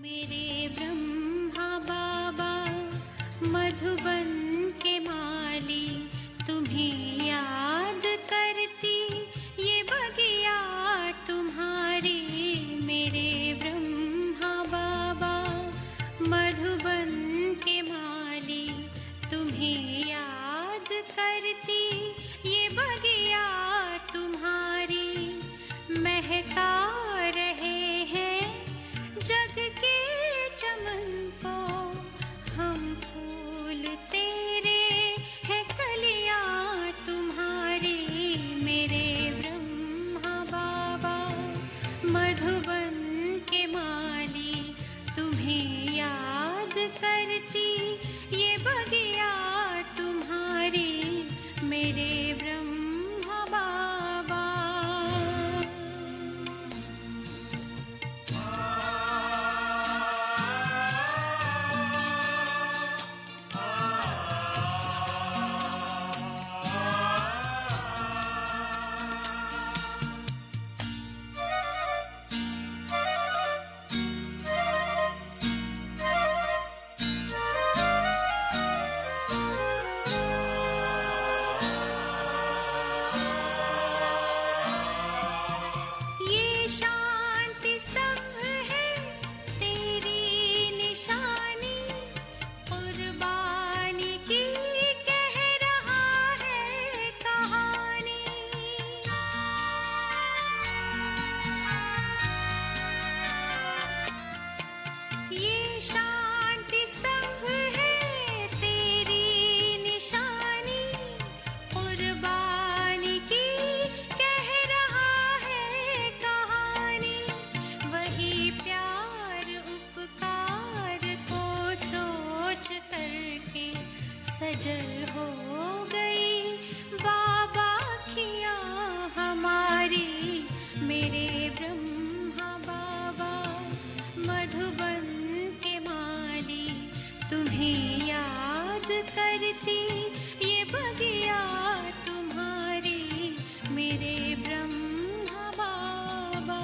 मेरे ब्रह्मा बाबा मधुबन के माली, तुम्हें याद करती ये बगिया तुम्हारी। मेरे ब्रह्मा बाबा मधुबन के माली, तुम्हें याद करती ये बगिया तुम्हारी। महका रहे हैं जग के चमन को हम फूल, तेरे है कलियां तुम्हारी। मेरे ब्रह्मा बाबा मधुबन के माली, तुम्हें याद करती ये बगिया तुम्हारी। मेरे ब्रह्मा बाबा। सजल हो गई बाबा खिया हमारी। मेरे ब्रह्मा बाबा मधुबन के माली, तुम्हें याद करती ये बगिया तुम्हारी। मेरे ब्रह्मा बाबा।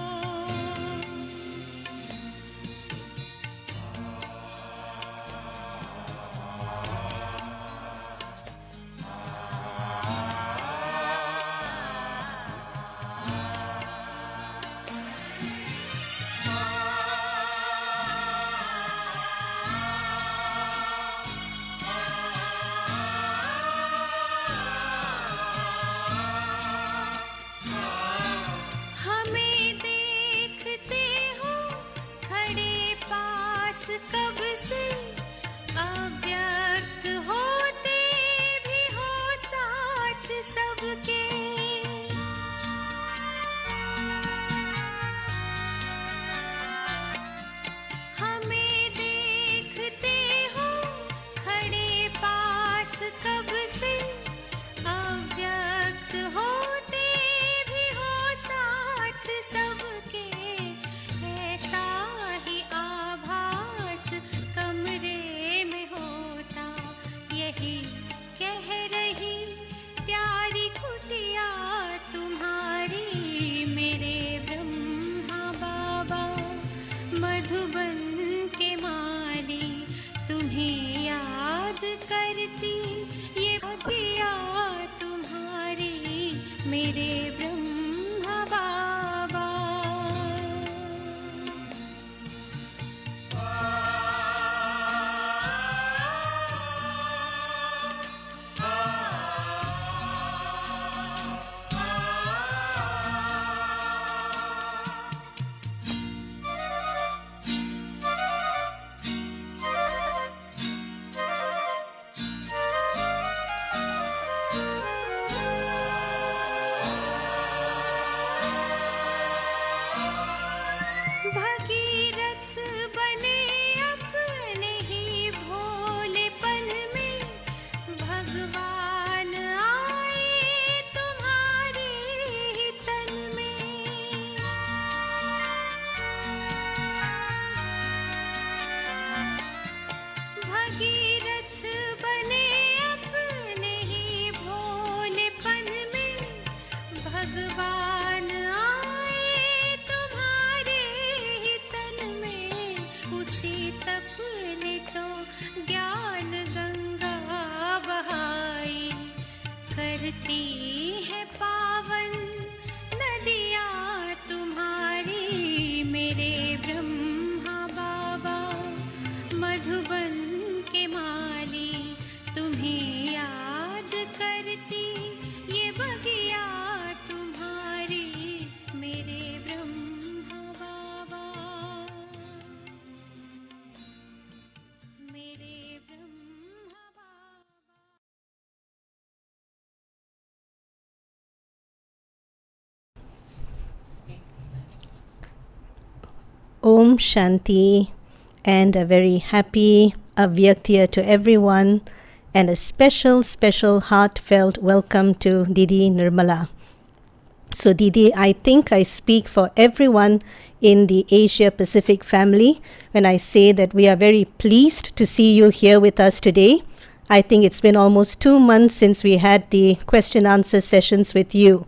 बहती है पावन नदियाँ तुम्हारी मेरे ब्रह्मा बाबा, मधुबन के माली तुम्हें याद करती ये बगिया तुम्हारी मेरे ब्रह्मा बाबा, मेरे ब्रह्मा बाबा। Om Shanti, and a very happy Avyakt year to everyone, and a special heartfelt welcome to Didi Nirmala. So Didi, I think I speak for everyone in the Asia Pacific family when I say that we are very pleased to see you here with us today. I think it's been almost 2 months since we had the question answer sessions with you,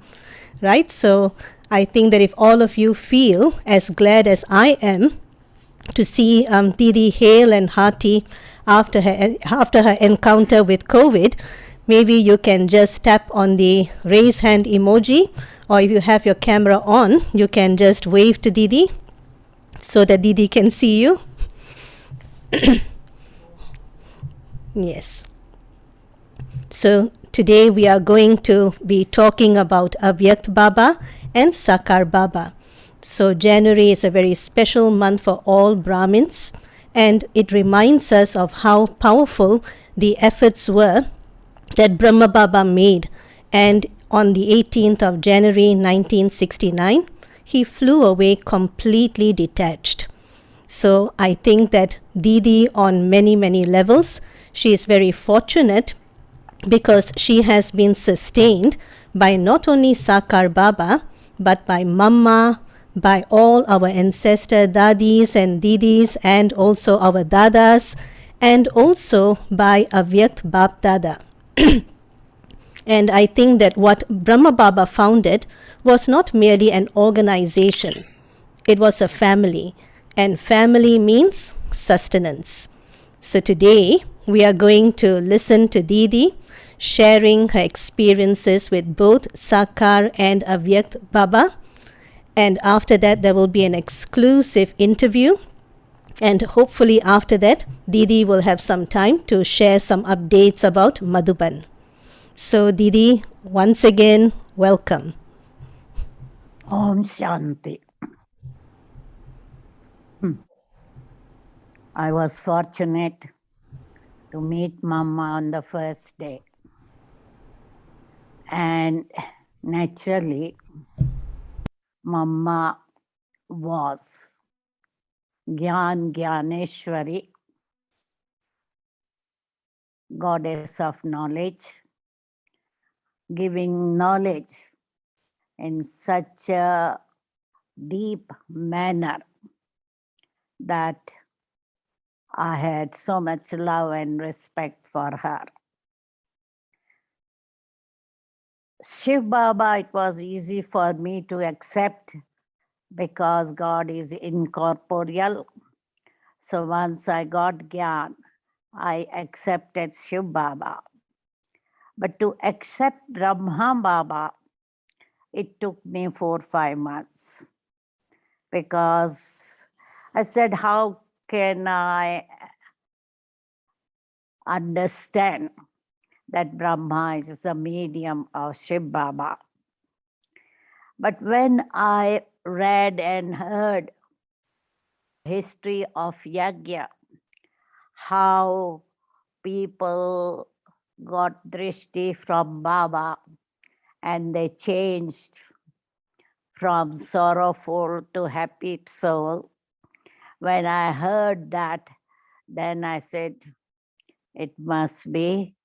right? So I think that if all of you feel as glad as I am to see Didi hale and hearty after her encounter with COVID, maybe you can just tap on the raise hand emoji, or if you have your camera on, you can just wave to Didi so that Didi can see you. Yes. So today we are going to be talking about Avyakt Baba and Sakar Baba. So January is a very special month for all Brahmins, and it reminds us of how powerful the efforts were that Brahma Baba made. And on the 18th of January 1969, he flew away completely detached. So I think that Didi, on many levels, she is very fortunate because she has been sustained by not only Sakar Baba, but by Mama, by all our ancestor Dadis and Didis, and also our Dadas, and also by Avyakt Bab Dada. And I think that what Brahma Baba founded was not merely an organization, it was a family, and family means sustenance. So today we are going to listen to Didi sharing her experiences with both Sakar and Avyakt Baba, and after that there will be an exclusive interview, and hopefully after that Didi will have some time to share some updates about Madhuban. So Didi, once again, welcome. Om Shanti. I was fortunate to meet Mama on the first day. And naturally, Mama was Gyan Gyaneshwari, goddess of knowledge, giving knowledge in such a deep manner that I had so much love and respect for her. Shiv Baba, it was easy for me to accept because God is incorporeal. So once I got Gyan, I accepted Shiv Baba. But to accept Brahma Baba, it took me 4-5 months because I said, how can I understand that Brahma is the medium of Shiv Baba? But when I read and heard history of Yagya, how people got drishti from Baba and they changed from sorrowful to happy soul. When I heard that, then I said, it must be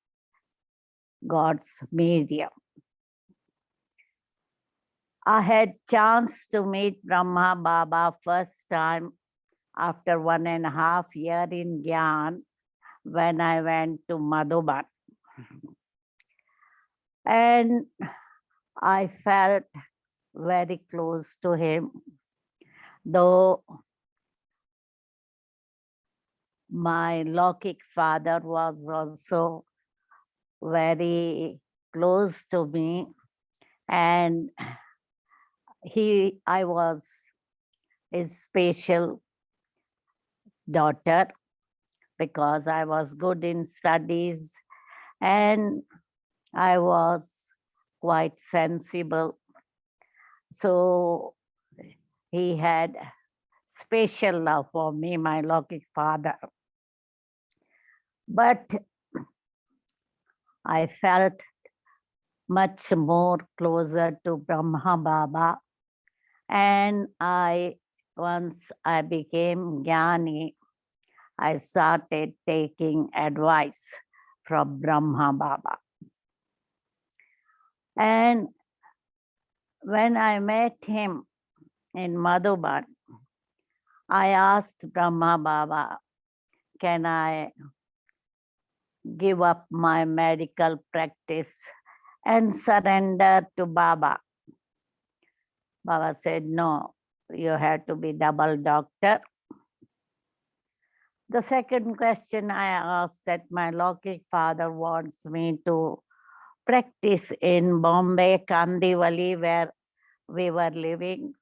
God's medium. I had chance to meet Brahma Baba first time after 1.5 years in Gyan when I went to Madhuban. And I felt very close to him, though my Lokik father was also very close to me, and I was his special daughter because I was good in studies and I was quite sensible. So he had special love for me, my Lokik father. But I felt much more closer to Brahma Baba. And once I became Jnani, I started taking advice from Brahma Baba. And when I met him in Madhuban, I asked Brahma Baba, can I give up my medical practice and surrender to Baba? Baba said, no, you have to be double doctor. The second question I asked, that my Lokik father wants me to practice in Bombay, Kandivali, where we were living.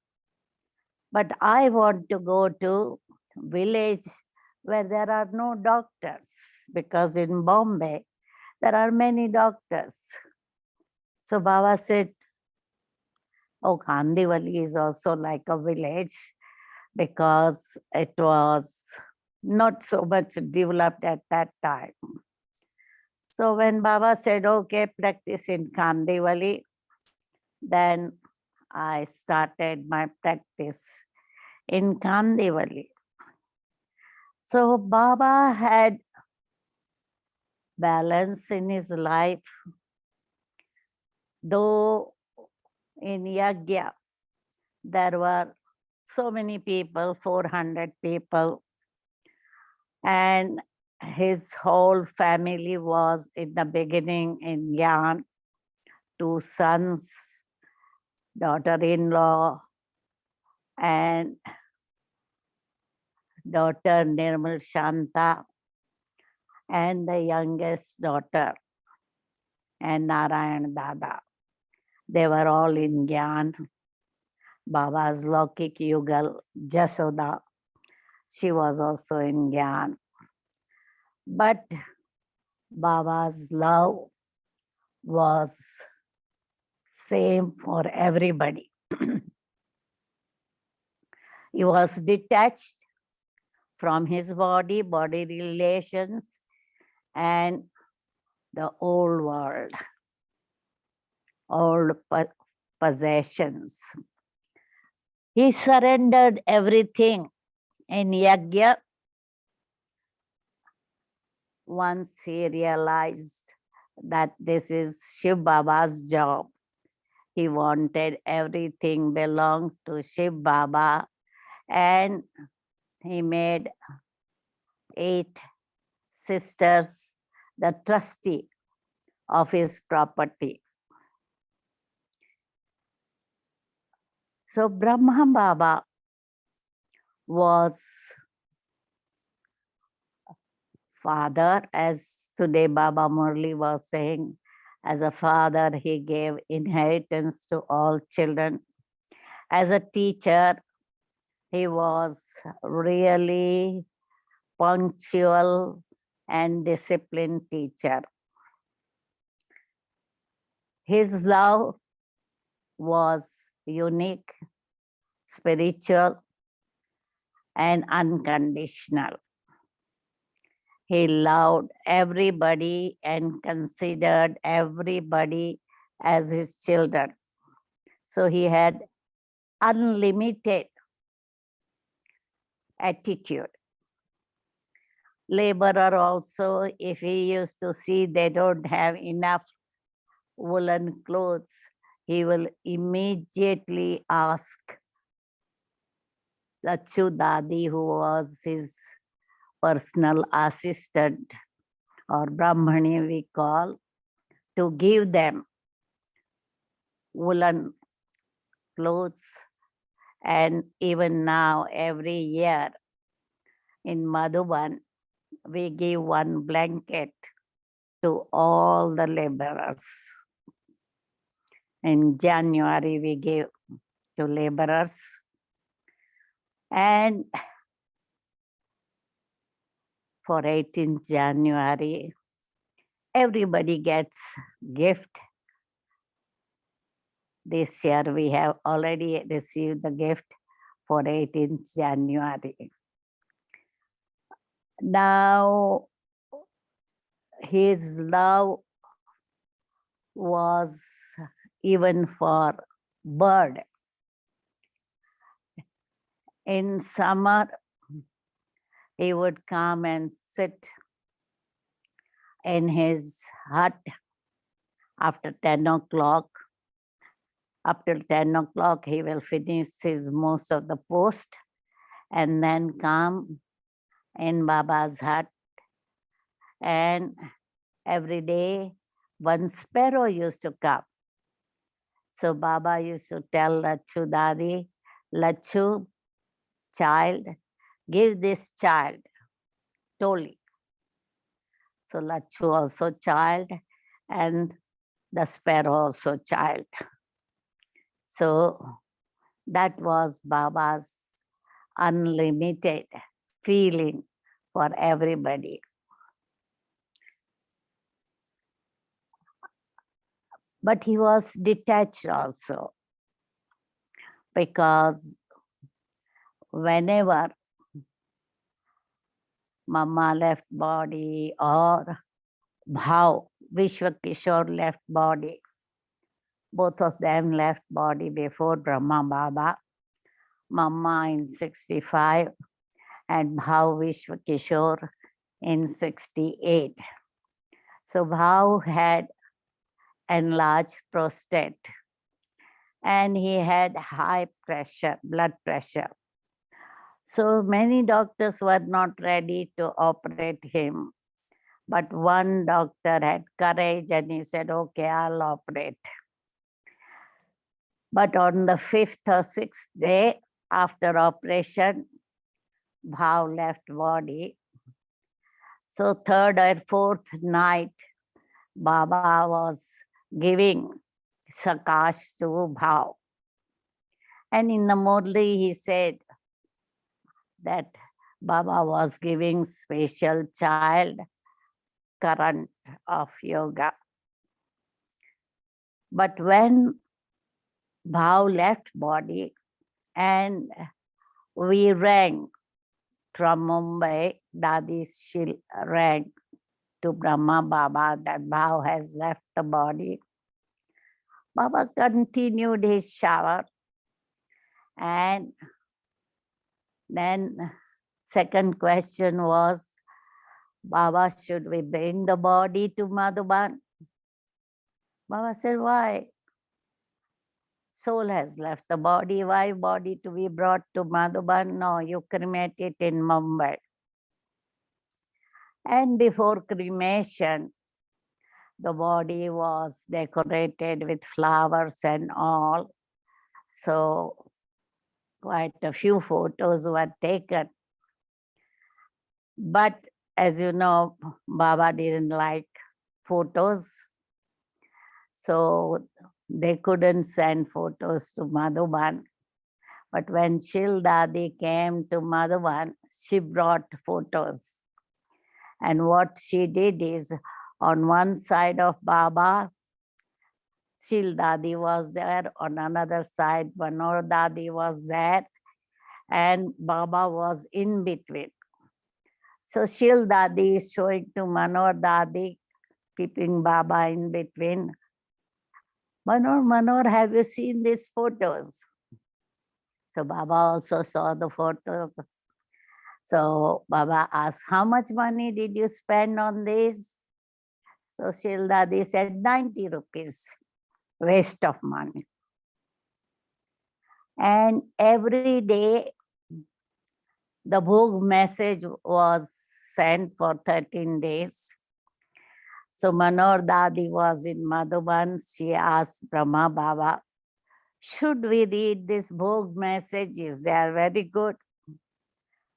But I want to go to village where there are no doctors, because in Bombay, there are many doctors. So Baba said, oh, Kandivali is also like a village, because it was not so much developed at that time. So when Baba said, okay, practice in Kandivali, then I started my practice in Kandivali. So Baba had balance in his life, though in Yagya there were so many people, 400 people, and his whole family was in the beginning in Yan, 2 sons, daughter-in-law, and daughter Nirmal Shanta, and the youngest daughter, and Narayan Dada. They were all in Gyan. Baba's Lokik Yugal, Jasoda, she was also in Gyan. But Baba's love was same for everybody. He was detached from his body relations, and the old world, old possessions. He surrendered everything in Yagya. Once he realized that this is Shiv Baba's job, he wanted everything belonged to Shiv Baba, and he made 8 sisters the trustee of his property. So Brahma Baba was father, as today Baba Murli was saying. As a father, he gave inheritance to all children. As a teacher, he was really punctual and disciplined teacher. His love was unique, spiritual, and unconditional. He loved everybody and considered everybody as his children. So he had unlimited attitude. Laborer also, if he used to see they don't have enough woolen clothes, he will immediately ask Lachu Dadi, who was his personal assistant, or Brahmani we call, to give them woolen clothes. And even now, every year in Madhuban, we give one blanket to all the laborers. In January, we gave to laborers. And for 18th January, everybody gets gift. This year, we have already received the gift for 18th January. Now, his love was even for bird. In summer, he would come and sit in his hut after 10 o'clock. Up till 10 o'clock, he will finish his most of the post and then come in Baba's hut. And every day, one sparrow used to come. So Baba used to tell Lachu Dadi, Lachu, child, give this child Toli. So Lachu also child and the sparrow also child. So that was Baba's unlimited feeling for everybody. But he was detached also, because whenever Mama left body or Bhav, Vishwa Kishore left body, both of them left body before Brahma Baba, Mama in 65 and Bhav Vishwa Kishore in 68. So Bhav had enlarged prostate and he had high pressure, blood pressure. So many doctors were not ready to operate him. But one doctor had courage and he said, okay, I'll operate. But on the 5th or 6th day after operation, Bhav left body. So 3rd or 4th night, Baba was giving Sakash to Bhav. And in the Murli, he said that Baba was giving special child current of yoga. But when Bhav left body and we rang from Mumbai, Dadi Shil rang to Brahma Baba that Bhav has left the body. Baba continued his shower, and then second question was, Baba, should we bring the body to Madhuban? Baba said, why? Soul has left the body. Why body to be brought to Madhuban? No, you cremate it in Mumbai. And before cremation, the body was decorated with flowers and all. So quite a few photos were taken. But as you know, Baba didn't like photos. So they couldn't send photos to Madhuban. But when Shil Dadi came to Madhuban, she brought photos. And what she did is, on one side of Baba, Shil Dadi was there. On another side, Manor Dadi was there. And Baba was in between. So Shil Dadi is showing to Manor Dadi, keeping Baba in between. Manor, have you seen these photos? So Baba also saw the photos. So Baba asked, how much money did you spend on this? So Shil Dadi said, 90 rupees, waste of money. And every day, the Bhog message was sent for 13 days. So Manor Dadi was in Madhuban. She asked Brahma Baba, should we read these Bhog messages? They are very good.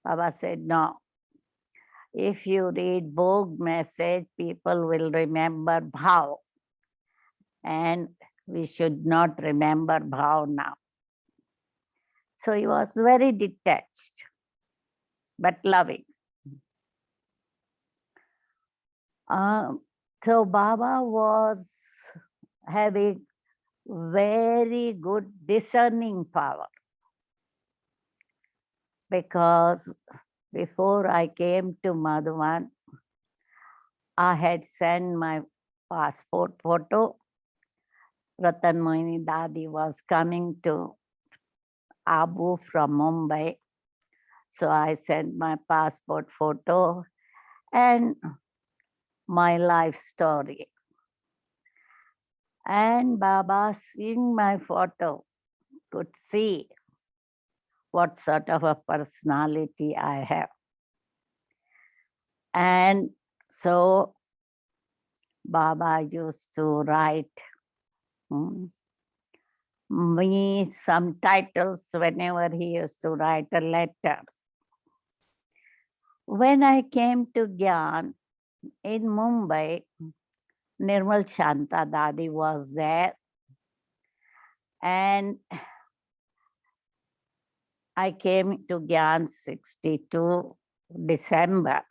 Baba said, no. If you read Bhog message, people will remember Bhav. And we should not remember bhavana. So he was very detached, but loving. So Baba was having very good discerning power, because before I came to Madhuvan, I had sent my passport photo. Ratan Mohini Dadi was coming to Abu from Mumbai. So I sent my passport photo and my life story. And Baba, seeing my photo, could see what sort of a personality I have. And so Baba used to write me some titles whenever he used to write a letter. When I came to Gyan in Mumbai, Nirmal Shanta Dadi was there, and I came to Gyan 62 December,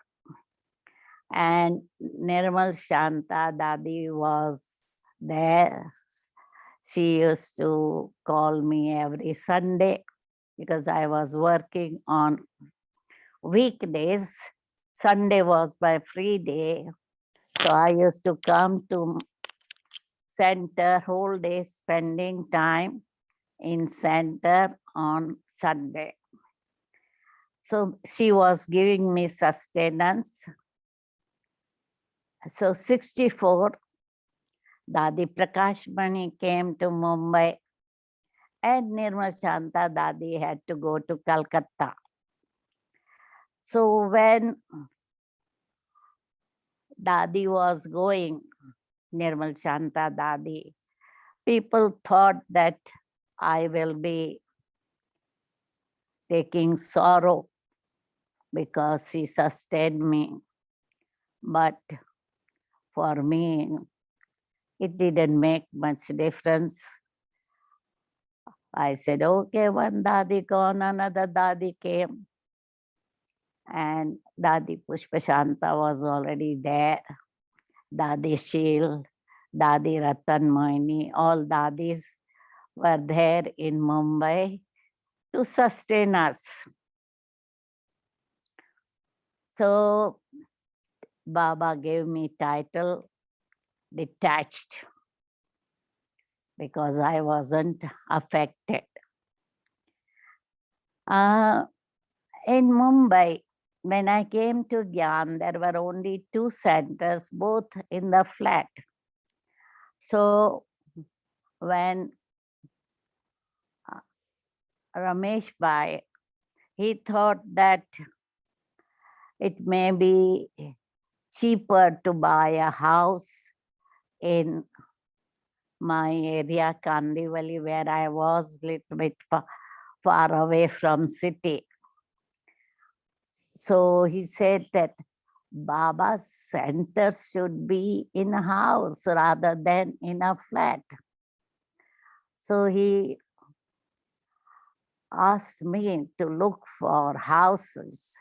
and Nirmal Shanta Dadi was there. She used to call me every Sunday because I was working on weekdays. Sunday was my free day. So I used to come to center whole day, spending time in center on Sunday. So she was giving me sustenance. So 64, Dadi Prakash Mani came to Mumbai, and Nirmal Shanta Dadi had to go to Calcutta. So when Dadi was going, Nirmal Shanta Dadi, people thought that I will be taking sorrow because she sustained me. But for me, it didn't make much difference. I said, okay, one Dadi gone, another Dadi came. And Dadi Pushpashanta was already there. Dadi Shil, Dadi Ratan Mohini, all Dadis were there in Mumbai to sustain us. So Baba gave me title detached because I wasn't affected. In Mumbai, when I came to Gyan, there were only 2 centers, both in the flat. So when Ramesh Bhai, he thought that it may be cheaper to buy a house in my area, Kandivali, where I was little bit far away from city. So he said that Baba's center should be in a house rather than in a flat. So he asked me to look for houses,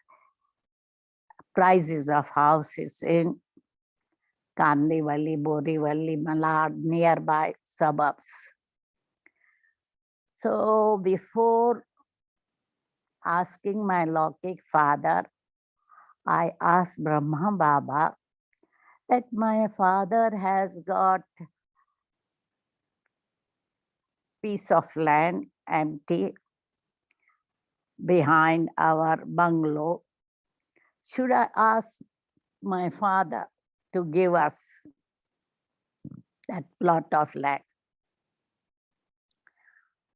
prices of houses in Kandivali, Borivali, Malad, nearby suburbs. So before asking my Lokik father, I asked Brahma Baba that my father has got piece of land empty behind our bungalow. Should I ask my father to give us that plot of land?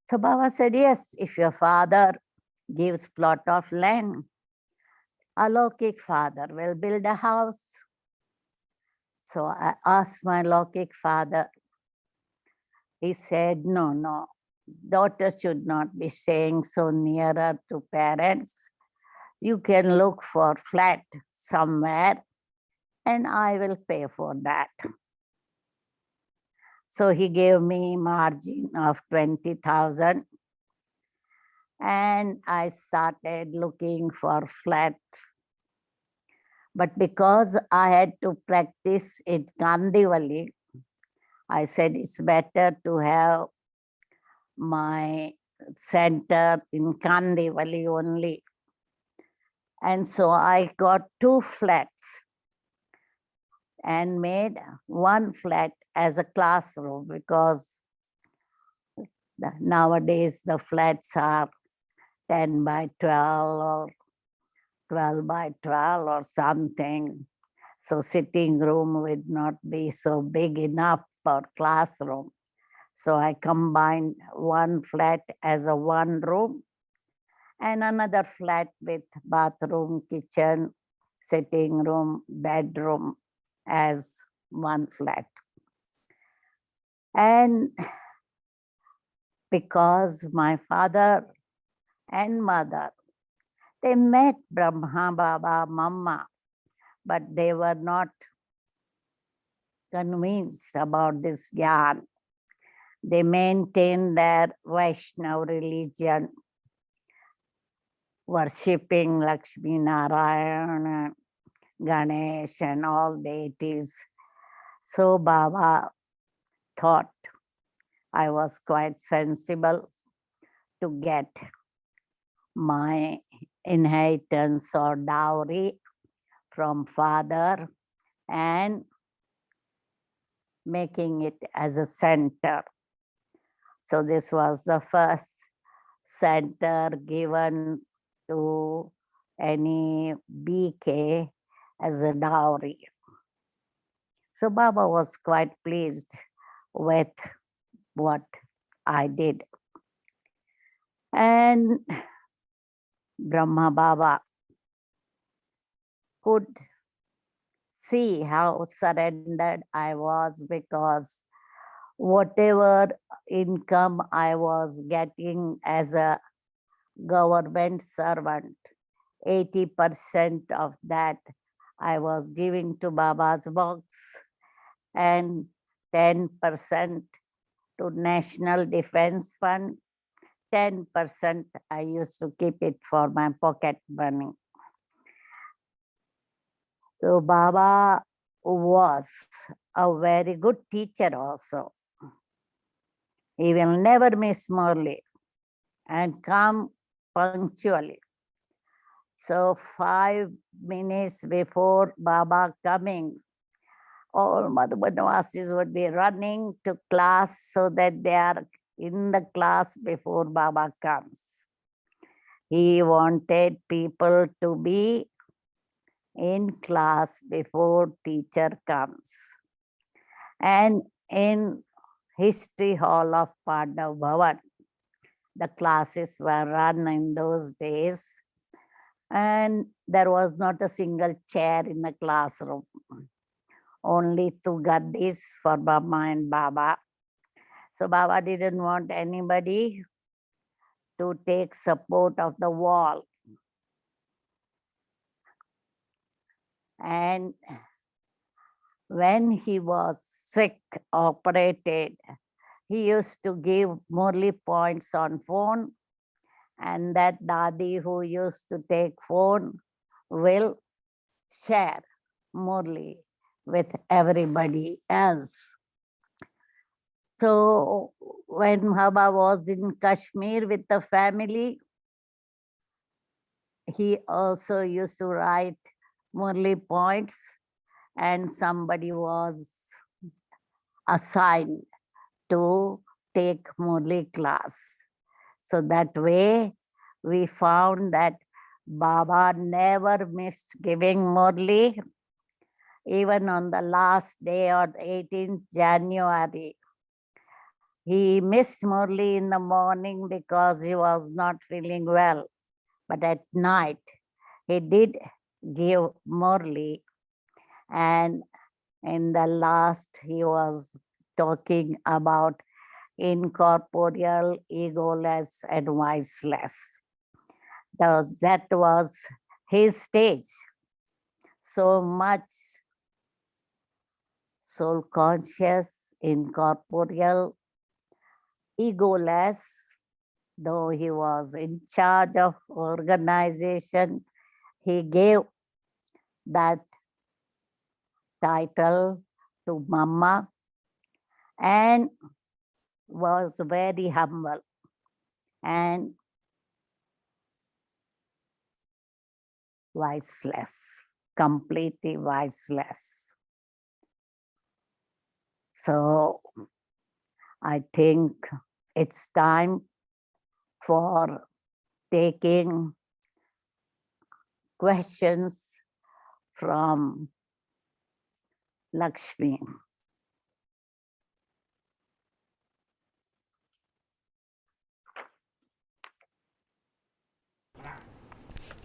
So Baba said, yes, if your father gives plot of land, Alokik father will build a house. So I asked my Alokik father. He said, no, daughter should not be staying so nearer to parents. You can look for flat somewhere and I will pay for that. So he gave me margin of 20,000 and I started looking for flat. But because I had to practice in Kandivali, I said it's better to have my center in Kandivali only. And so I got 2 flats and made 1 flat as a classroom because nowadays the flats are 10 by 12 or 12 by 12 or something. So sitting room would not be so big enough for classroom. So I combined 1 flat as a 1 room and another flat with bathroom, kitchen, sitting room, bedroom as 1 flat. And because my father and mother, they met Brahma Baba, Mama, but they were not convinced about this Gyan. They maintained their Vaishnava religion, worshipping Lakshmi Narayana, Ganesh and all deities. So Baba thought I was quite sensible to get my inheritance or dowry from father and making it as a center. So this was the first center given to any BK as a dowry. So Baba was quite pleased with what I did. And Brahma Baba could see how surrendered I was because whatever income I was getting as a government servant, 80% of that I was giving to Baba's box and 10% to National Defense Fund, 10% I used to keep it for my pocket money. So Baba was a very good teacher also. He will never miss Murli and come punctually. So 5 minutes before Baba coming, all Madhubanawasis would be running to class so that they are in the class before Baba comes. He wanted people to be in class before teacher comes. And in History Hall of Pandav Bhavan, the classes were run in those days, and there was not a single chair in the classroom. Only 2 gaddis for Mama and Baba. So Baba didn't want anybody to take support of the wall. And when he was sick, operated, he used to give Murli points on phone, and that Dadi who used to take phone will share Murli with everybody else. So when Baba was in Kashmir with the family, he also used to write Murli points, and somebody was assigned to take Murli class. So that way we found that Baba never missed giving Murli. Even on the last day on 18th January, he missed Murli in the morning because he was not feeling well. But at night, he did give Murli. And in the last, he was talking about incorporeal, egoless, and voiceless. That was his stage. So much soul conscious incorporeal, egoless, though he was in charge of organization, he gave that title to Mama and was very humble and voiceless, completely voiceless. So I think it's time for taking questions from Lakshmi.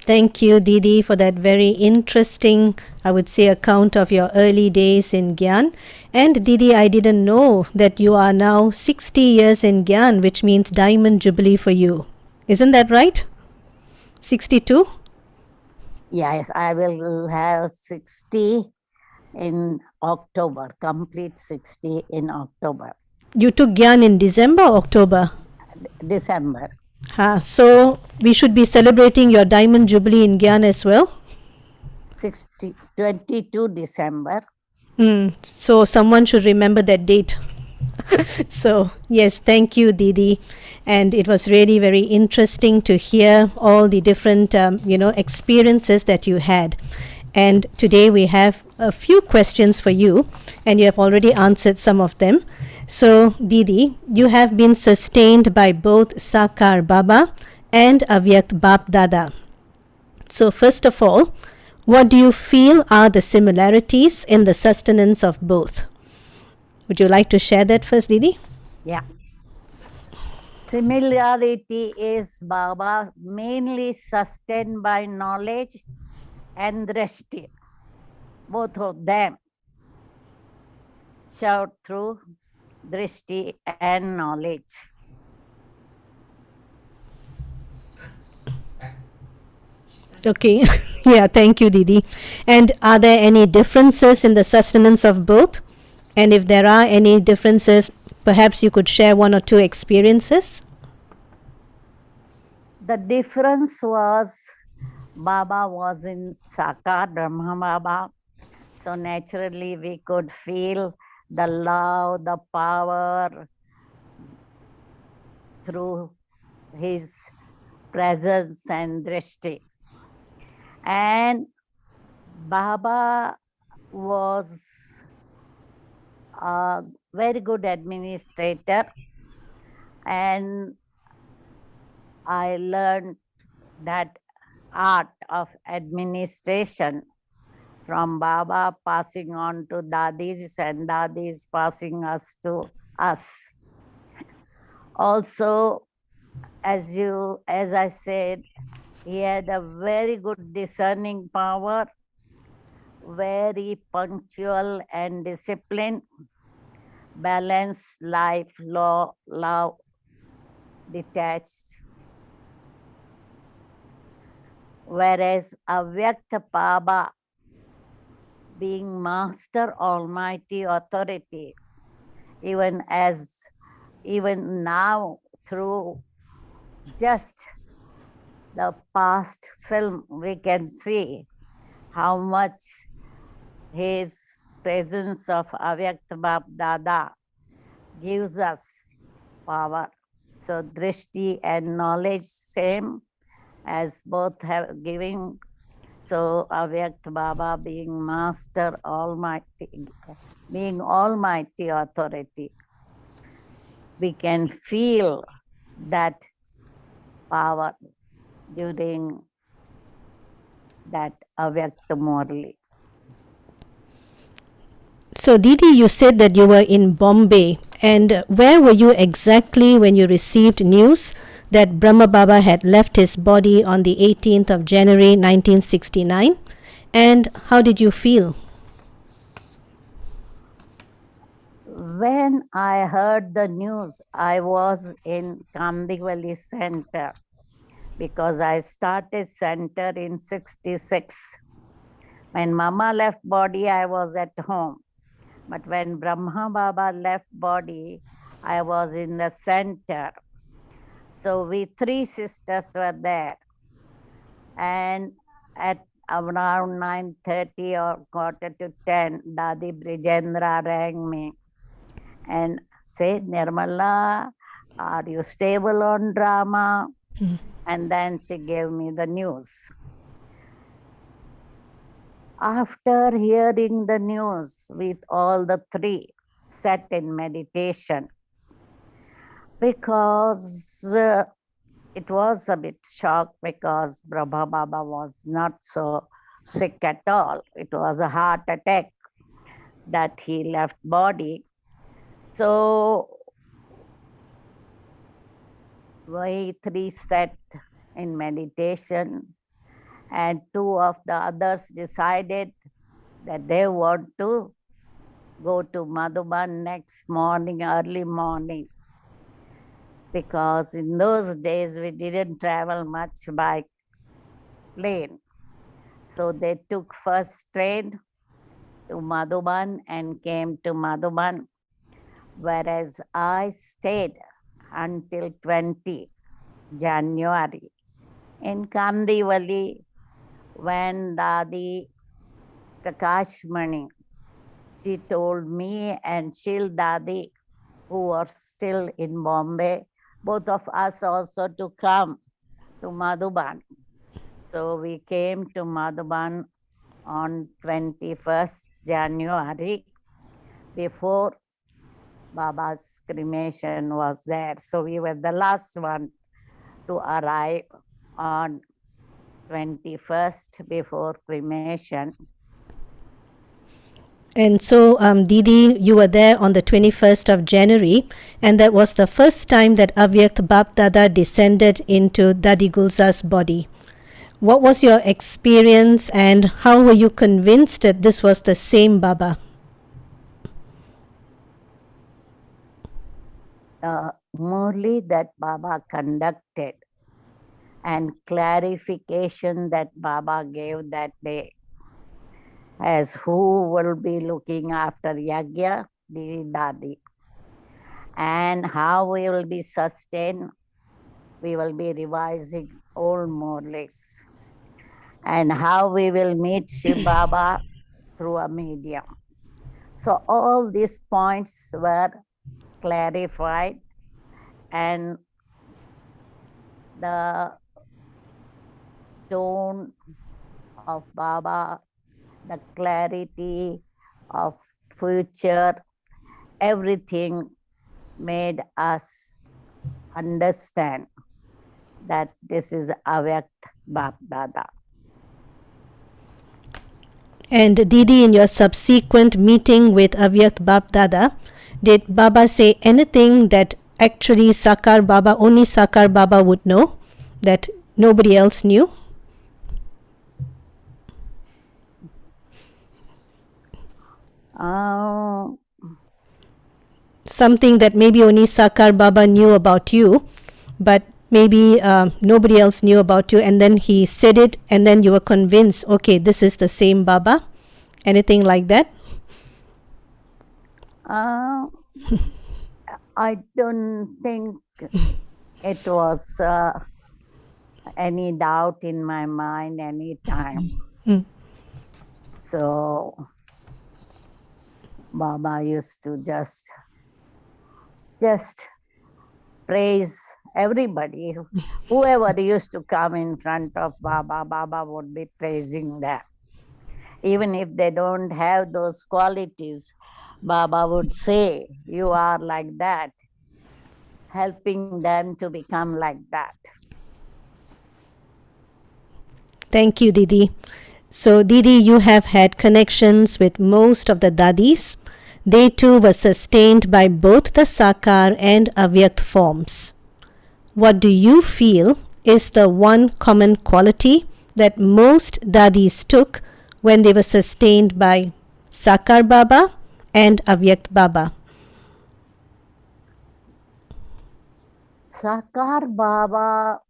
Thank you, Didi, for that very interesting, I would say, account of your early days in Gyan. And Didi, I didn't know that you are now 60 years in Gyan, which means Diamond Jubilee for you. Isn't that right? 62? Yes, I will have 60 in October, complete 60 in October, You took Gyan in December, October? December. So we should be celebrating your Diamond Jubilee in Gyan as well? 22 December. So someone should remember that date. So, yes, thank you, Didi. And it was really very interesting to hear all the different, experiences that you had. And today we have a few questions for you, and you have already answered some of them. So, Didi, you have been sustained by both Sakar Baba and Avyakt Bap Dada. So, first of all, what do you feel are the similarities in the sustenance of both? Would you like to share that first, Didi? Yeah. Similarity is Baba mainly sustained by knowledge and drishti. Both of them shout through drishti and knowledge. Okay. Yeah, thank you, Didi. And are there any differences in the sustenance of both? And if there are any differences, perhaps you could share one or two experiences? The difference was Baba was in Sakar, Brahma Baba. So naturally we could feel the love, the power through his presence and drishti. And Baba was a very good administrator, and I learned that art of administration from Baba, passing on to Dadis, and Dadis passing us to us. Also, as I said, he had a very good discerning power, very punctual and disciplined, balanced life, law, love, detached. Whereas Avyakt Baba, being Master Almighty Authority, even now through just the past film, we can see how much his presence of Avyakt Bap Dada gives us power. So drishti and knowledge same as both have giving. So Avyakt Baba being Master Almighty, being Almighty Authority, we can feel that power during that Avyakt Murli. So, Didi, you said that you were in Bombay. And where were you exactly when you received news that Brahma Baba had left his body on the 18th of January 1969? And how did you feel? When I heard the news, I was in Kambigwali Center because I started center in 66. When Mama left body, I was at home. But when Brahma Baba left body, I was in the center. So we three sisters were there. And at around 9:30 or quarter to 10, Dadi Brijendra rang me and said, Nirmala, are you stable on drama? And then she gave me the news. After hearing the news, with all the three sat in meditation because it was a bit shocked because Brahma Baba was not so sick at all. It was a heart attack that he left body. So we three sat in meditation, and two of the others decided that they want to go to Madhuban next morning, early morning, because in those days we didn't travel much by plane. So they took first train to Madhuban and came to Madhuban, whereas I stayed until 20 January in Kandivali when Dadi Prakashmani, she told me and Shil Dadi, who were still in Bombay, both of us also to come to Madhuban. So we came to Madhuban on 21st January before Baba's cremation was there. So we were the last one to arrive on 21st before cremation. And so, Didi, you were there on the 21st of January, and that was the first time that Avyakt Bap Dada descended into Dadi Gulza's body. What was your experience, and how were you convinced that this was the same Baba? The Murli that Baba conducted and clarification that Baba gave that day as who will be looking after Yagya, Didi Dadi, and how we will be sustained. We will be revising old Murlis, and how we will meet Shiv Baba through a medium. So all these points were clarified, and the tone of Baba, the clarity of future, everything made us understand that this is Avyakt Bap Dada. And Didi, in your subsequent meeting with Avyakt Bap Dada, did Baba say anything that actually Sakar Baba, only Sakar Baba would know, that nobody else knew? Something that maybe only Sakar Baba knew about you, but maybe nobody else knew about you, and then he said it, and then you were convinced, okay, this is the same Baba. Anything like that? I don't think it was any doubt in my mind any time. So Baba used to just praise everybody. Whoever used to come in front of Baba, Baba would be praising them. Even if they don't have those qualities, Baba would say, you are like that, helping them to become like that. Thank you, Didi. So, Didi, you have had connections with most of the Dadis. They too were sustained by both the Sakar and Avyakt forms. What do you feel is the one common quality that most Dadis took when they were sustained by Sakar Baba and Avyakt Baba? Sakar Baba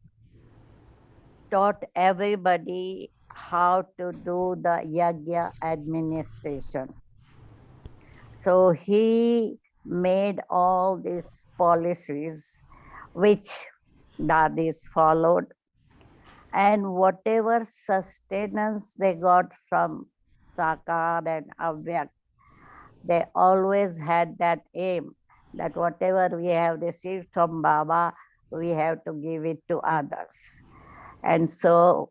taught everybody how to do the yagya administration. So he made all these policies which Dadis followed, and whatever sustenance they got from Sakar and Avyakt, they always had that aim that whatever we have received from Baba, we have to give it to others. And so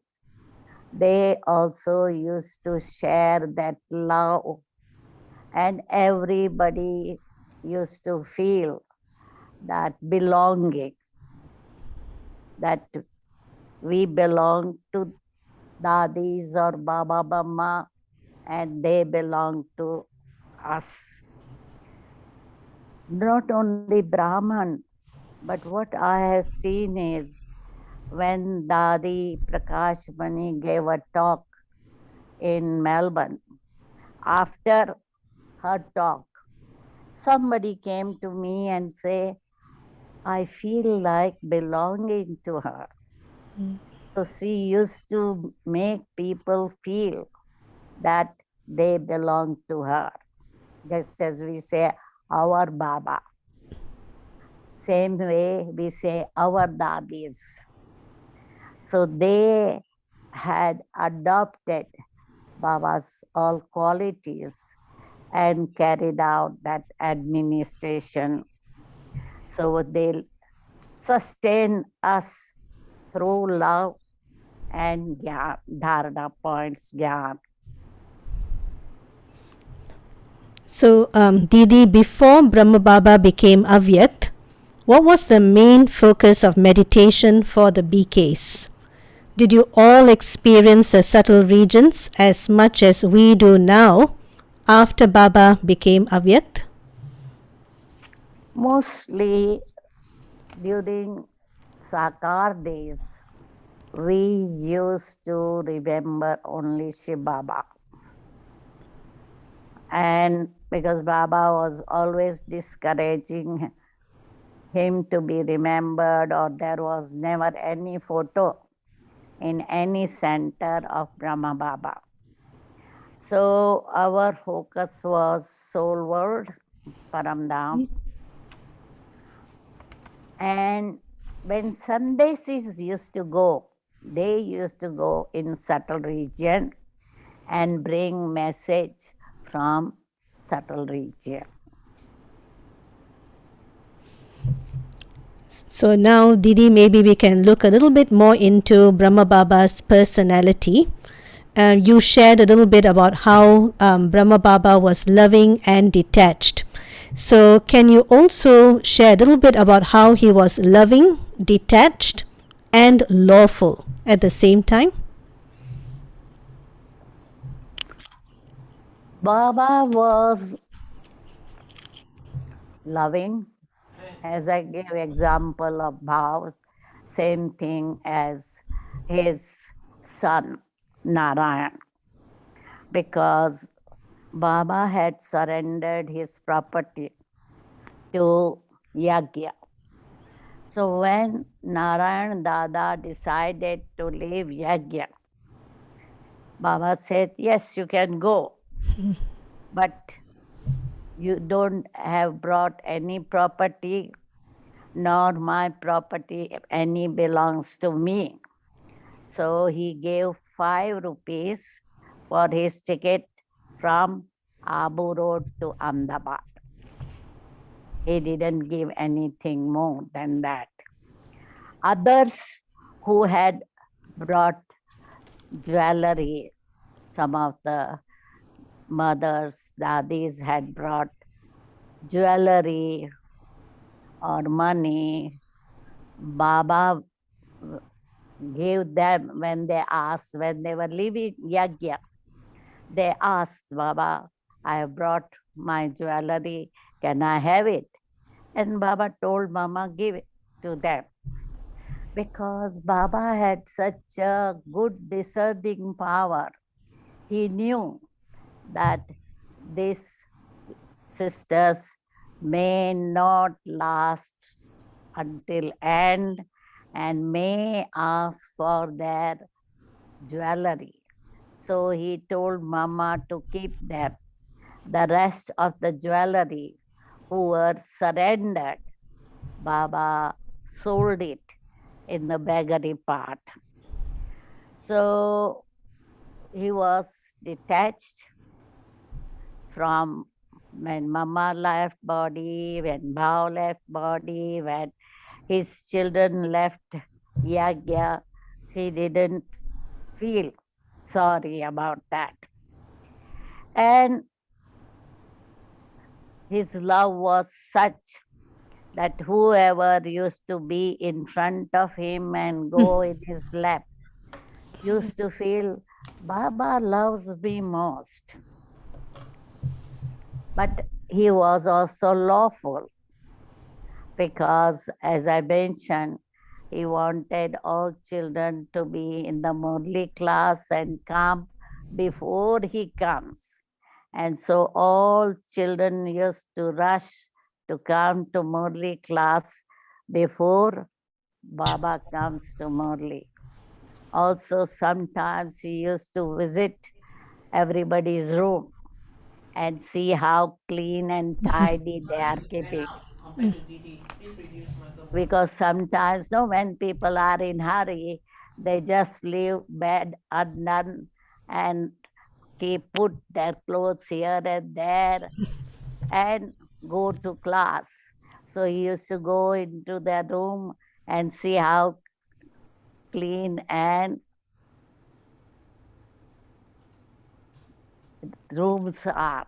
they also used to share that love, and everybody used to feel that belonging, that we belong to Dadis or Baba Bamma, and they belong to us. Not only Brahman, but what I have seen is when Dadi Prakash Mani gave a talk in Melbourne, after her talk, somebody came to me and say, I feel like belonging to her. So she used to make people feel that they belong to her. Just as we say, our Baba. Same way we say, our Dadis. So they had adopted Baba's all qualities and carried out that administration. So they sustain us through love and gyan, dharana points, gyan. So, Didi, before Brahma Baba became Avyakt, what was the main focus of meditation for the BKs? Did you all experience the subtle regions as much as we do now after Baba became Avyakt? Mostly during Sakar days, we used to remember only Shiv Baba. And because Baba was always discouraging him to be remembered, or there was never any photo in any center of Brahma Baba. So our focus was soul world, Paramdham. And when Sandesis used to go, they used to go in subtle region and bring message from subtle region. So now, Didi, maybe we can look a little bit more into Brahma Baba's personality. You shared a little bit about how Brahma Baba was loving and detached. So, can you also share a little bit about how he was loving, detached, and lawful at the same time? Baba was loving, as I gave example of Bhav, same thing as his son Narayan, because Baba had surrendered his property to Yagya. So when Narayan Dada decided to leave Yagya, Baba said, yes, you can go, but you don't have brought any property, nor my property any belongs to me. So he gave 5 rupees for his ticket from Abu Road to Ahmedabad. He didn't give anything more than that. Others who had brought jewelry, some of the mothers, dadis had brought jewelry or money. Baba gave them when they asked, when they were leaving Yagya, they asked Baba, I have brought my jewelry, can I have it? And Baba told Mama, give it to them. Because Baba had such a good discerning power. He knew that these sisters may not last until end and may ask for their jewelry. So he told Mama to keep them, the rest of the jewelry who were surrendered, Baba sold it in the beggary part. So he was detached from when Mama left body, when Bhao left body, when his children left Yagya, he didn't feel sorry about that. And his love was such that whoever used to be in front of him and go in his lap used to feel Baba loves me most. But he was also lawful because, as I mentioned, he wanted all children to be in the Murli class and come before he comes. And so all children used to rush to come to Murli class before Baba comes to Murli. Also, sometimes he used to visit everybody's room and see how clean and tidy they are keeping. Because sometimes, no, when people are in hurry, they just leave bed undone and put their clothes here and there and go to class. So he used to go into their room and see how clean and rooms are.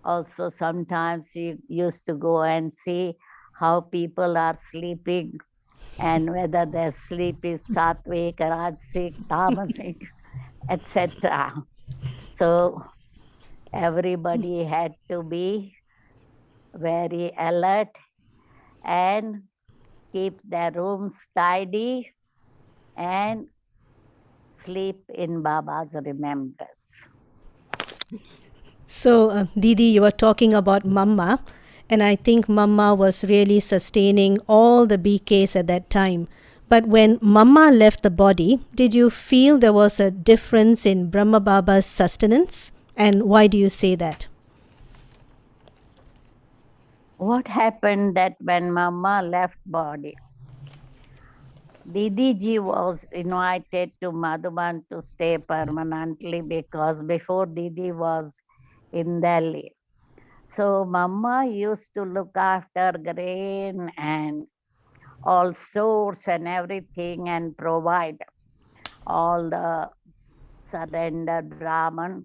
Also, sometimes he used to go and see how people are sleeping and whether their sleep is sattvic, rajasic, tamasic, etc. So everybody had to be very alert and keep their rooms tidy and sleep in Baba's remembrance. So, Didi, you were talking about Mama, and I think Mama was really sustaining all the BKs at that time. But when Mama left the body, did you feel there was a difference in Brahma Baba's sustenance? And why do you say that? What happened that when Mama left body, Didi ji was invited to Madhuban to stay permanently because before Didi was in Delhi. So Mama used to look after grain and all stores and everything and provide all the surrendered Brahman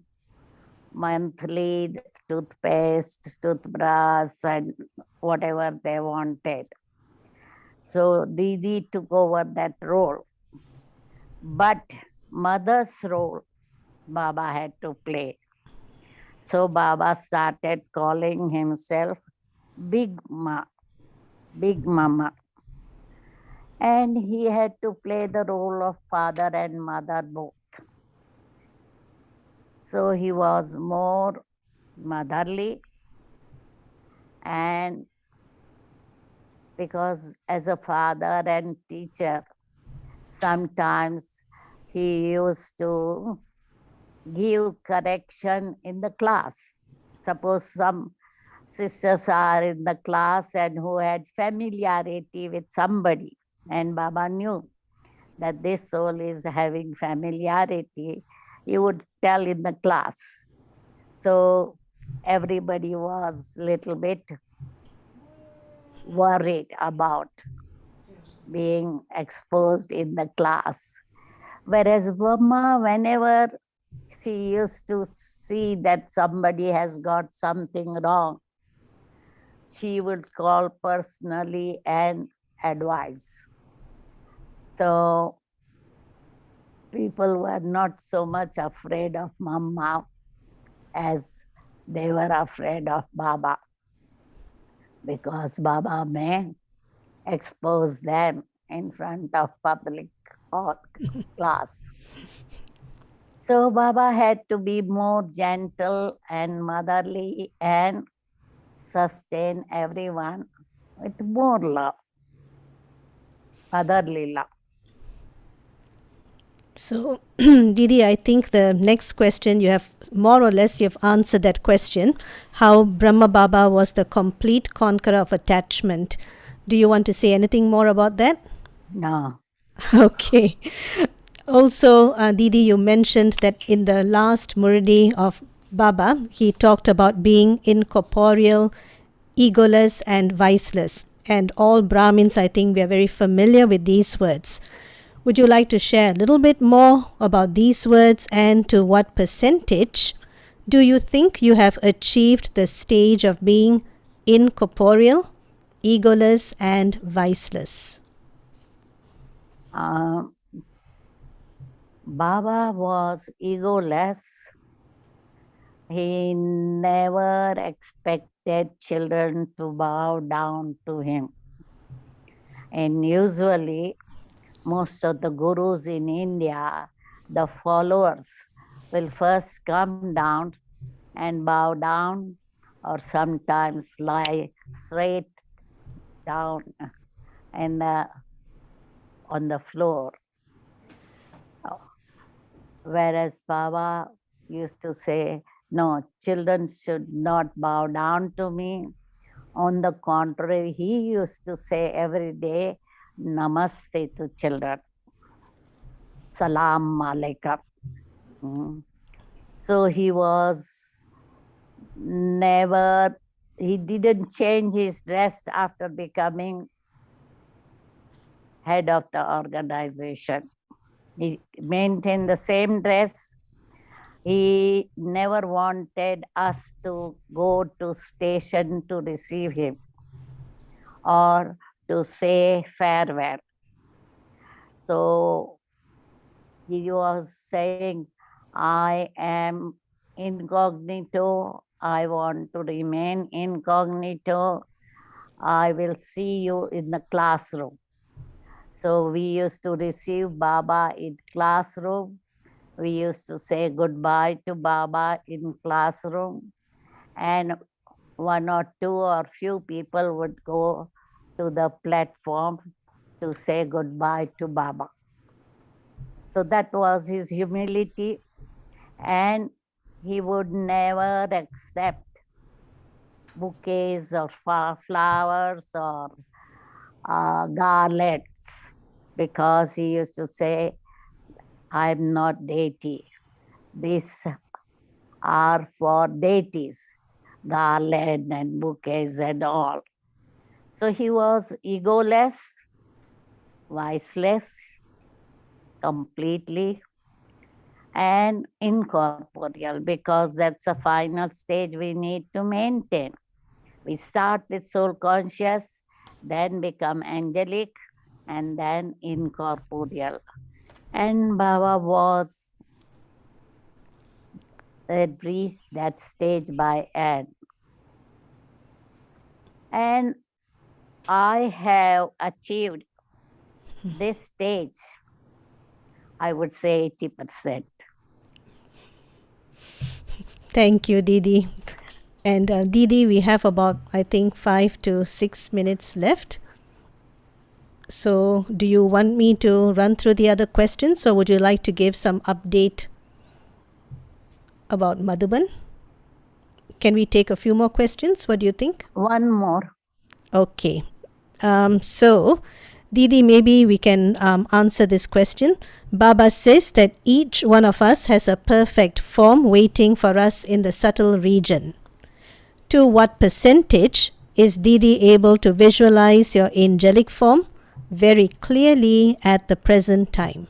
monthly toothpaste, toothbrush and whatever they wanted. So Didi took over that role. But mother's role Baba had to play. So Baba started calling himself Big Big Mama. And he had to play the role of father and mother both. So he was more motherly, and because as a father and teacher, sometimes he used to give correction in the class. Suppose some sisters are in the class and who had familiarity with somebody, and Baba knew that this soul is having familiarity, he would tell in the class. So everybody was little bit worried about being exposed in the class. Whereas Brahma, whenever she used to see that somebody has got something wrong, she would call personally and advise. So people were not so much afraid of Mama as they were afraid of Baba, because Baba may expose them in front of public or class. So Baba had to be more gentle and motherly and sustain everyone with more love, motherly love. So, Didi, I think the next question you have more or less you've answered that question. How Brahma Baba was the complete conqueror of attachment. Do you want to say anything more about that? No. Okay. Also, Didi, you mentioned that in the last Muridi of Baba, he talked about being incorporeal, egoless, and viceless. And all Brahmins, I think, we are very familiar with these words. Would you like to share a little bit more about these words and to what percentage do you think you have achieved the stage of being incorporeal, egoless, and viceless? Baba was egoless. He never expected children to bow down to him. And usually, most of the gurus in India, the followers will first come down and bow down, or sometimes lie straight down and on the floor. Whereas Baba used to say, no, children should not bow down to me. On the contrary, he used to say every day, namaste to children. Salam alaikum. So he was never, he didn't change his dress after becoming head of the organization. He maintained the same dress. He never wanted us to go to station to receive him or to say farewell. So he was saying, I am incognito. I want to remain incognito. I will see you in the classroom. So we used to receive Baba in classroom. We used to say goodbye to Baba in classroom. And one or two or few people would go to the platform to say goodbye to Baba. So that was his humility. And he would never accept bouquets of flowers or garlands, because he used to say, I'm not deity. These are for deities, garland and bouquets and all. So he was egoless, viceless, completely, and incorporeal, because that's the final stage we need to maintain. We start with soul conscious, then become angelic, and then incorporeal. And Baba had reached that stage by end. And I have achieved this stage, I would say 80%. Thank you, Didi. And Didi, we have about, I think, 5 to 6 minutes left. So, do you want me to run through the other questions, or would you like to give some update about Madhuban? Can we take a few more questions? What do you think? One more. Okay. So, Didi, maybe we can answer this question. Baba says that each one of us has a perfect form waiting for us in the subtle region. To what percentage is Didi able to visualize your angelic form very clearly at the present time?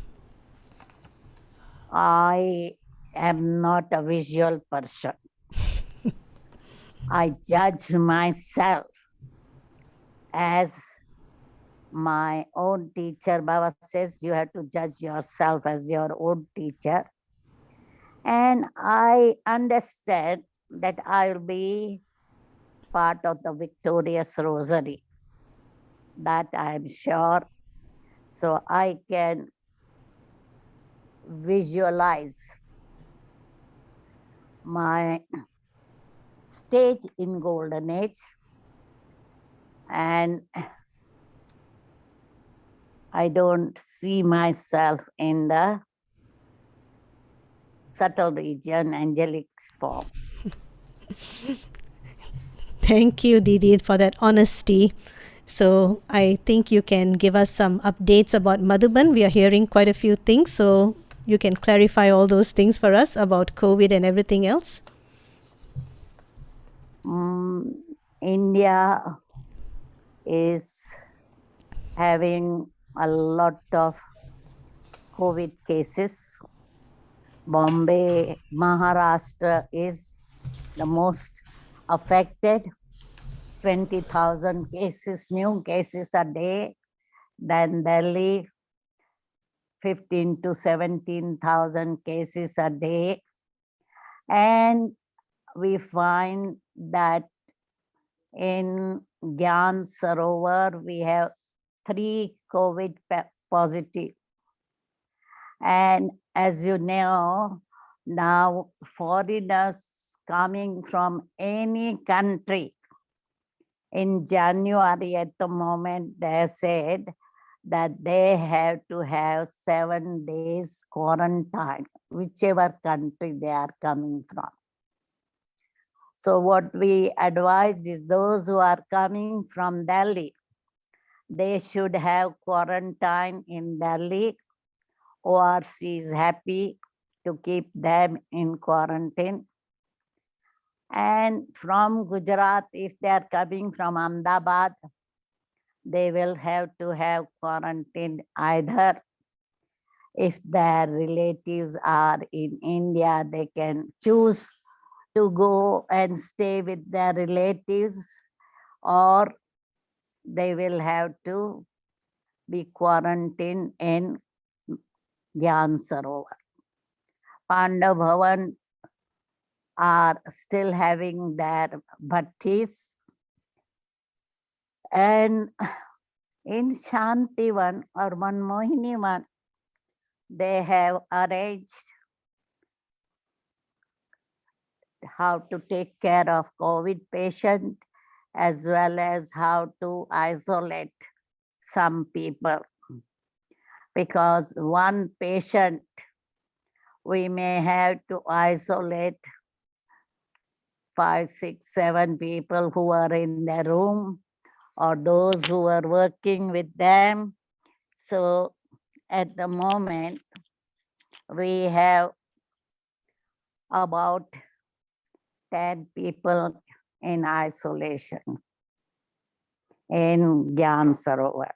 I am not a visual person. I judge myself as my own teacher. Baba says you have to judge yourself as your own teacher. And I understand that I'll be part of the victorious rosary. That I am sure. So I can visualize my stage in golden age, and I don't see myself in the subtle region, angelic form. Thank you, Didi, for that honesty. So I think you can give us some updates about Madhuban. We are hearing quite a few things, so you can clarify all those things for us about COVID and everything else. India is having a lot of COVID cases. Bombay, Maharashtra is the most affected. 20,000 cases, new cases a day. Then Delhi, 15 to 17,000 cases a day. And we find that in Gyan Sarovar, we have 3 COVID positive. And as you know, now foreigners coming from any country, in January at the moment, they said that they have to have 7 days quarantine, whichever country they are coming from. So what we advise is those who are coming from Delhi, they should have quarantine in Delhi. ORC is happy to keep them in quarantine. And from Gujarat, if they are coming from Ahmedabad, they will have to have quarantine either. If their relatives are in India, they can choose to go and stay with their relatives, or they will have to be quarantined in Gyan Sarovar. Pandav Bhavan are still having their bhattis. And in Shantivan or Manmohinivan, they have arranged how to take care of COVID patient as well as how to isolate some people. Because one patient, we may have to isolate 5, 6, 7 people who are in their room or those who are working with them. So at the moment, we have about 10 people in isolation in Gyan Sarovar.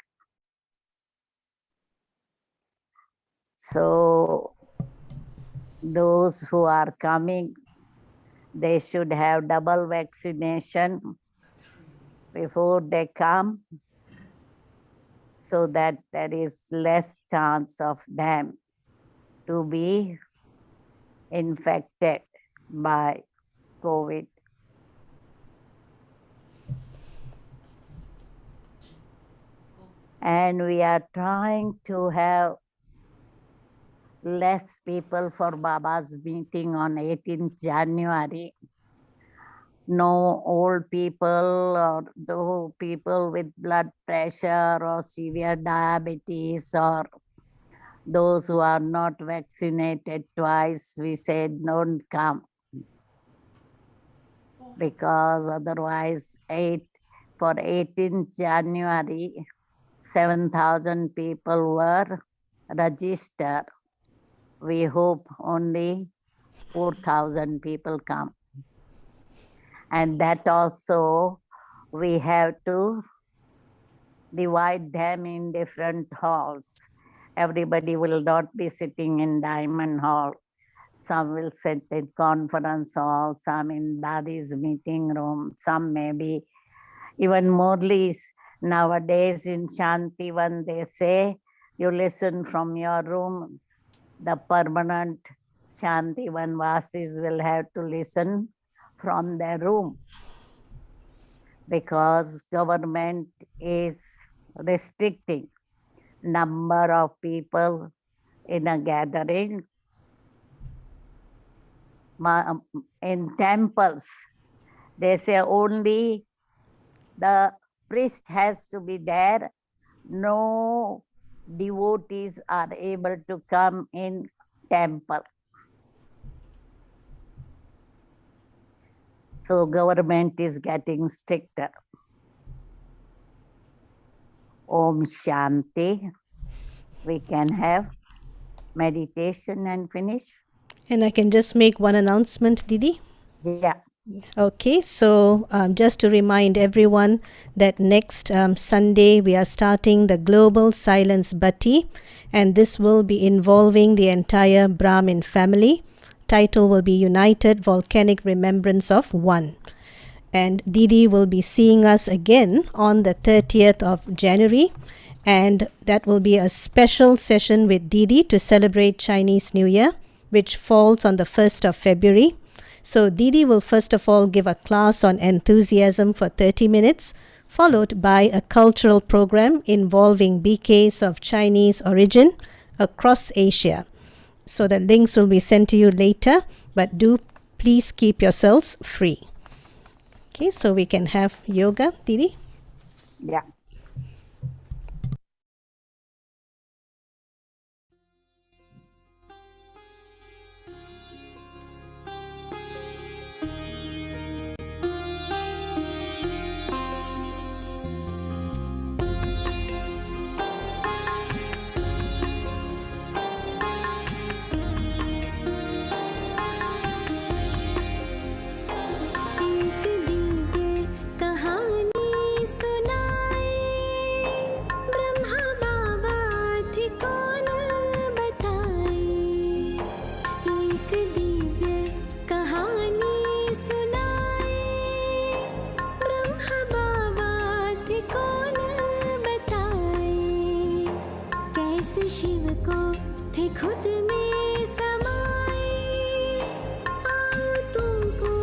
So those who are coming, they should have double vaccination before they come, so that there is less chance of them to be infected by COVID. And we are trying to have less people for Baba's meeting on 18th January. No old people or no people with blood pressure or severe diabetes or those who are not vaccinated twice, we said don't come. Because otherwise for 18th January, 7,000 people were registered. We hope only 4,000 people come. And that also we have to divide them in different halls. Everybody will not be sitting in Diamond Hall. Some will sit in conference hall, some in Dadi's meeting room, some maybe even Morley's. Nowadays in Shantivan, they say, you listen from your room. The permanent Shantivan Vasis will have to listen from their room, because government is restricting number of people in a gathering. In temples, they say only the priest has to be there. No devotees are able to come in temple. So government is getting stricter. Om Shanti. We can have meditation and finish. And I can just make one announcement, Didi. Yeah. Okay, so just to remind everyone that next Sunday we are starting the Global Silence Bhatti, and this will be involving the entire Brahmin family. Title will be United Volcanic Remembrance of One. And Didi will be seeing us again on the 30th of January, and that will be a special session with Didi to celebrate Chinese New Year, which falls on the 1st of February. So Didi will first of all give a class on enthusiasm for 30 minutes, followed by a cultural program involving BKs of Chinese origin across Asia. So the links will be sent to you later, but do please keep yourselves free. Okay, so we can have yoga, Didi. Yeah. एक दिव्य कहानी सुनाए, ब्रह्मा बाबा थे कौन बताए। एक दिव्य कहानी सुनाए, ब्रह्मा बाबा थे कौन बताए। कैसे शिव को थे खुद में समाए, आओ तुमको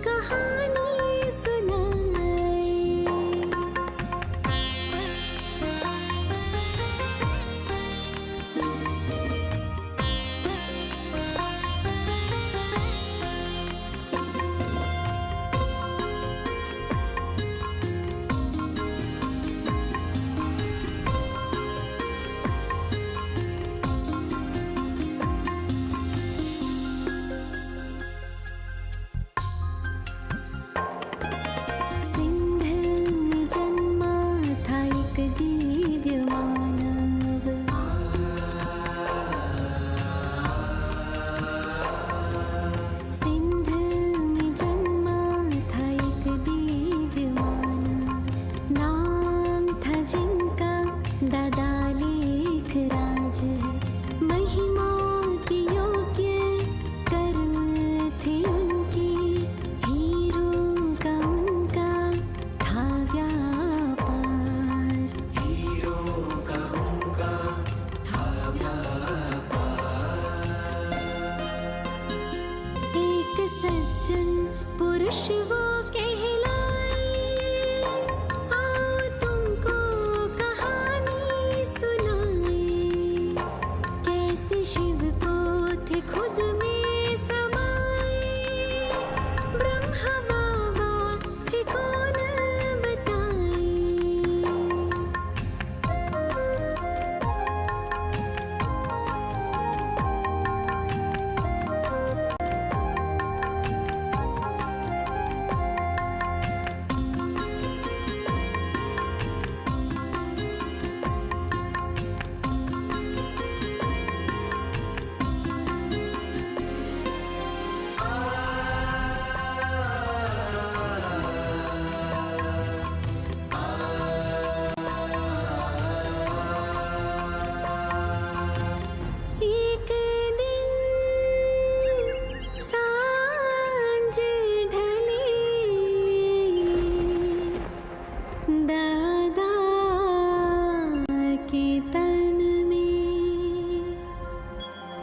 कहानी सुनाए। सिंध में जन्मा था एक दिव्य मानव, सिंध में जन्मा था एक दिव्य मानव। नाम था जिनका दादा लेख राज, महिमा की योग्य कर्म थे उनके, हीरो का उनका था व्यापार। एक सज्जन पुरुष वो कहलाए, आओ तुमको कहानी सुनाए। कैसे शिव को थे खुद में समाए, ब्रह्मा बाबा थे कौन बताए। एक दिन सांझ ढली, दादा के तन में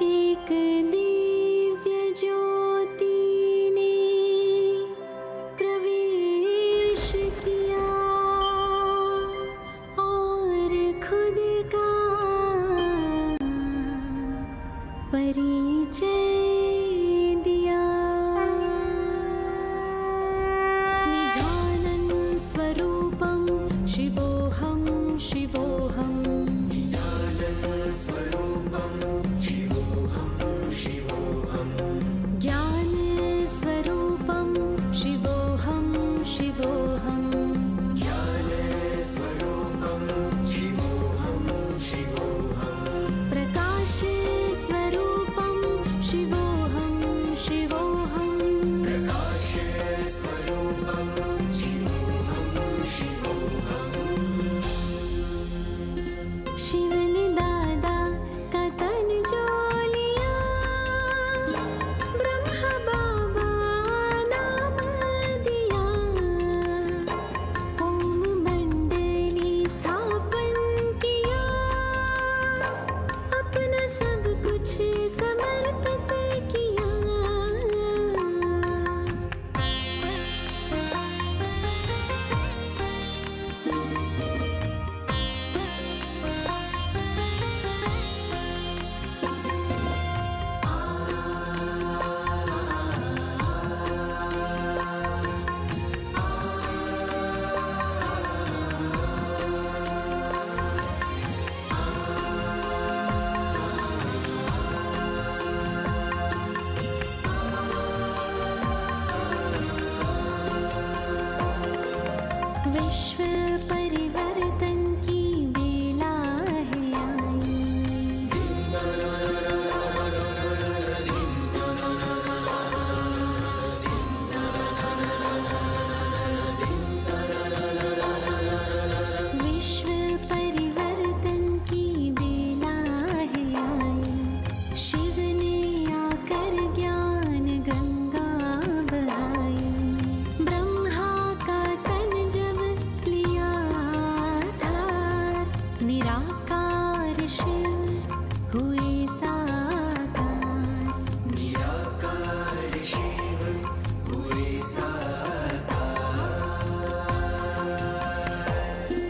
एक दिव्य ज्योति ने प्रवेश किया और खुद का परिचय दिया। निजानन स्वरूपं शिवोऽहं शिवोऽहं, ज्ञान स्वरूपं शिवोऽहं समर्पित किया। विश्व परिवर्तन की बेला है आई। विश्व परिवर्तन की बेला है आई। शिव ने आकर ज्ञान गंगा बहाई। ब्रह्मा का तन जब लिया धार, निराकार शिव हुए साकार। निराकार शिव हुए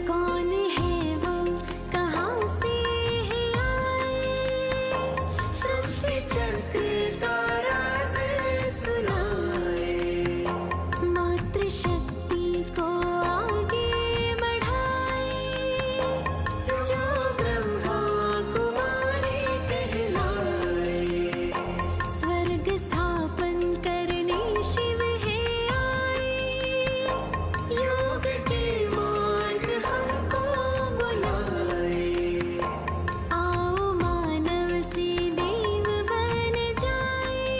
कौन है वो, कहाँ से है आए, सृष्टि चक्र का राज सुनाए। मातृशक्ति को आगे बढ़ाए, जो ब्रह्मा कुमारी कहलाए। स्वर्ग स्थापन करने शिव है आए, योग के मार्ग हमको बुलाए। आओ मानव से देव बन जाए,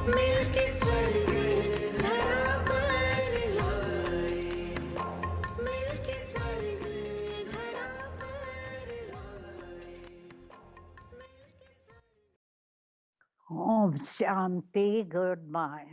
मिलके स्वर्ग धरा पर लाए। मिलके स्वर्ग धरा पर लाए। मिलके स्वर्ग। Om Shanti, goodbye.